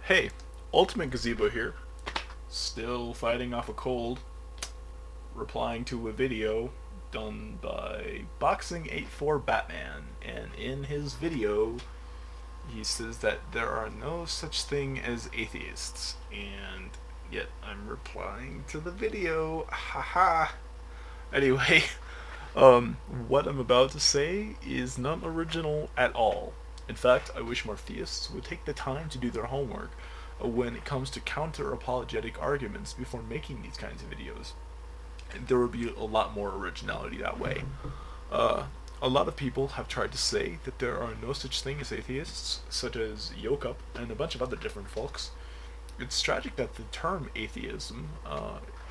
Hey, Ultimate Gazebo here. Still fighting off a cold, replying to a video done by Boxing84 Batman, and in his video, he says that there are no such thing as atheists, and yet I'm replying to the video. Haha. Anyway, what I'm about to say is not original at all. In fact, I wish more theists would take the time to do their homework when it comes to counter apologetic arguments before making these kinds of videos. There would be a lot more originality that way. Uh, a lot of people have tried to say that there are no such thing as atheists, such as Yokup and a bunch of other different folks. It's tragic that the term atheism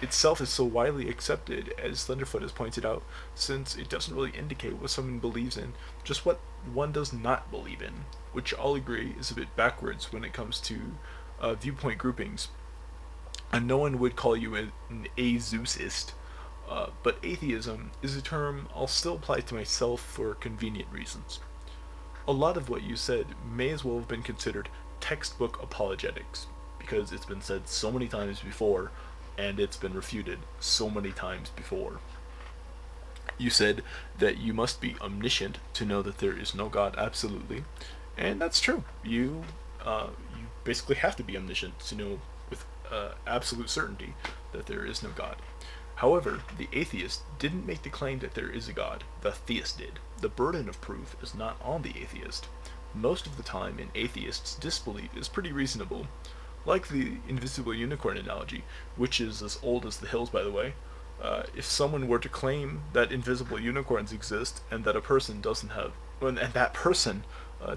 itself is so widely accepted, as Thunderfoot has pointed out, since it doesn't really indicate what someone believes in, just what one does not believe in, which I'll agree is a bit backwards when it comes to viewpoint groupings. And no one would call you an Azeusist, but atheism is a term I'll still apply to myself for convenient reasons. A lot of what you said may as well have been considered textbook apologetics, because it's been said so many times before, and it's been refuted so many times before. You said that you must be omniscient to know that there is no God absolutely, and that's true. You basically have to be omniscient to know with absolute certainty that there is no God. However, the atheist didn't make the claim that there is a God. The theist did. The burden of proof is not on the atheist. Most of the time, an atheist's disbelief is pretty reasonable. Like the invisible unicorn analogy, which is as old as the hills, by the way. If someone were to claim that invisible unicorns exist and that a person doesn't have, and that person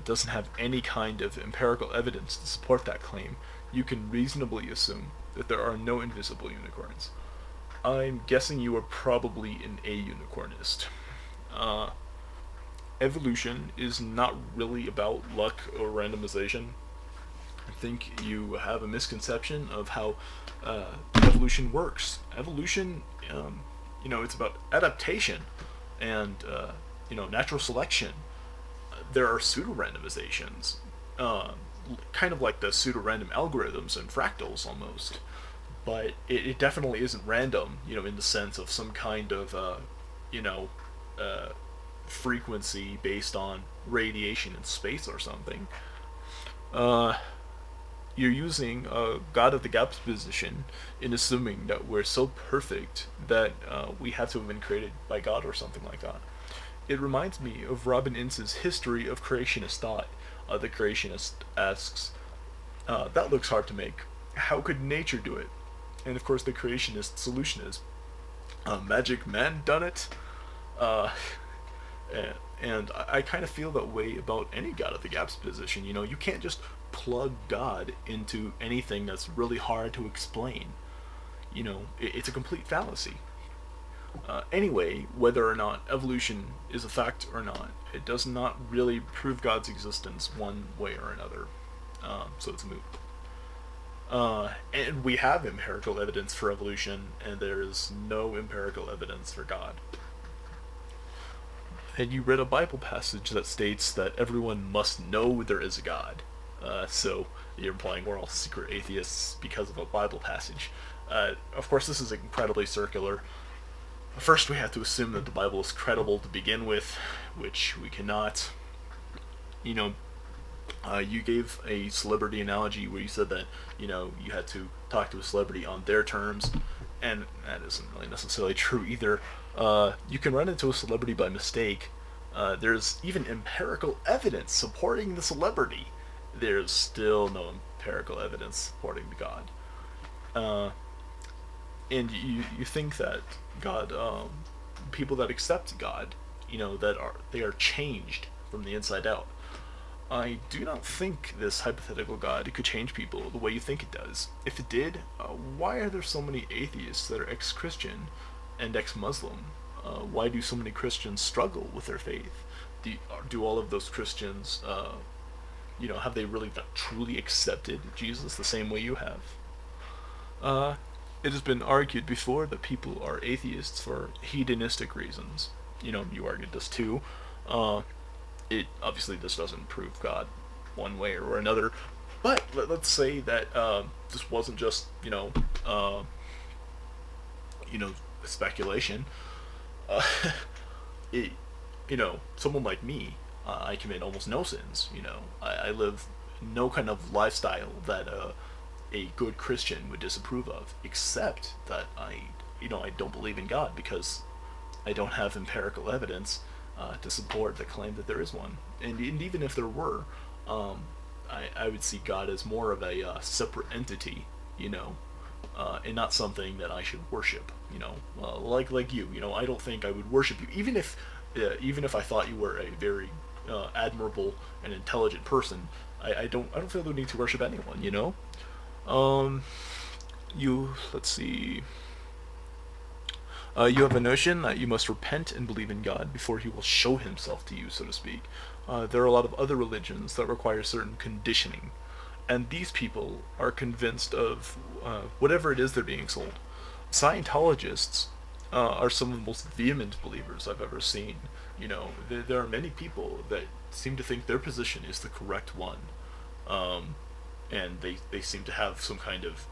doesn't have any kind of empirical evidence to support that claim, you can reasonably assume that there are no invisible unicorns. I'm guessing you are probably an a-unicornist. Evolution is not really about luck or randomization. I think you have a misconception of how evolution works. Evolution, it's about adaptation and natural selection. There are pseudo-randomizations, kind of like the pseudo-random algorithms and fractals almost. But it definitely isn't random, in the sense of some kind of, frequency based on radiation in space or something. You're using a God of the Gaps position in assuming that we're so perfect that we have to have been created by God or something like that. It reminds me of Robin Ince's History of Creationist Thought. The creationist asks, that looks hard to make. How could nature do it? And of course the creationist solution is, Magic Man done it? And I kind of feel that way about any God of the Gaps position. You can't just plug God into anything that's really hard to explain. It's a complete fallacy. Anyway, whether or not evolution is a fact or not, it does not really prove God's existence one way or another. So it's moot. And we have empirical evidence for evolution, and there is no empirical evidence for God. And you read a Bible passage that states that everyone must know there is a God. So you're implying we're all secret atheists because of a Bible passage. Of course, this is incredibly circular. First, we have to assume that the Bible is credible to begin with, which we cannot. You gave a celebrity analogy where you said that, you had to talk to a celebrity on their terms, and that isn't really necessarily true either. You can run into a celebrity by mistake. There's even empirical evidence supporting the celebrity. There's still no empirical evidence supporting the God. And you think that God, people that accept God, they are changed from the inside out. I do not think this hypothetical God could change people the way you think it does. If it did, why are there so many atheists that are ex-Christian and ex-Muslim? Why do so many Christians struggle with their faith? Do all of those Christians, have they really not truly accepted Jesus the same way you have? It has been argued before that people are atheists for hedonistic reasons. You argued this too. It obviously this doesn't prove God one way or another, But let's say that this wasn't just speculation. Uh, it, someone like me, I commit almost no sins. I live no kind of lifestyle that a good Christian would disapprove of, except that I don't believe in God because I don't have empirical evidence to support the claim that there is one. And even if there were, I would see God as more of a separate entity, and not something that I should worship. Like you. I don't think I would worship you, even if I thought you were a very admirable and intelligent person. I don't feel the need to worship anyone. Let's see. You have a notion that you must repent and believe in God before He will show Himself to you, so to speak. There are a lot of other religions that require certain conditioning, and these people are convinced of whatever it is they're being sold. Scientologists are some of the most vehement believers I've ever seen. There are many people that seem to think their position is the correct one, and they seem to have some kind of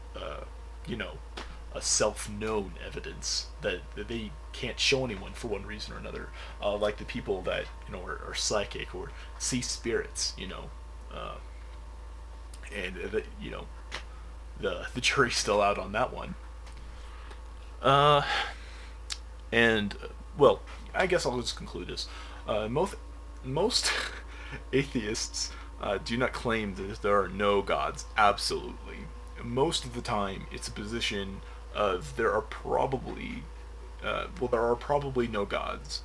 a self-known evidence that they can't show anyone for one reason or another, like the people that are psychic or see spirits, and the jury's still out on that one. And well, I guess I'll just conclude this. Most atheists do not claim that there are no gods. Absolutely, most of the time it's a position of there are probably no gods,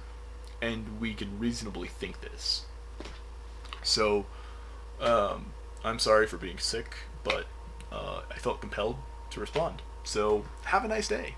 and we can reasonably think this. So, I'm sorry for being sick, but I felt compelled to respond. So, have a nice day.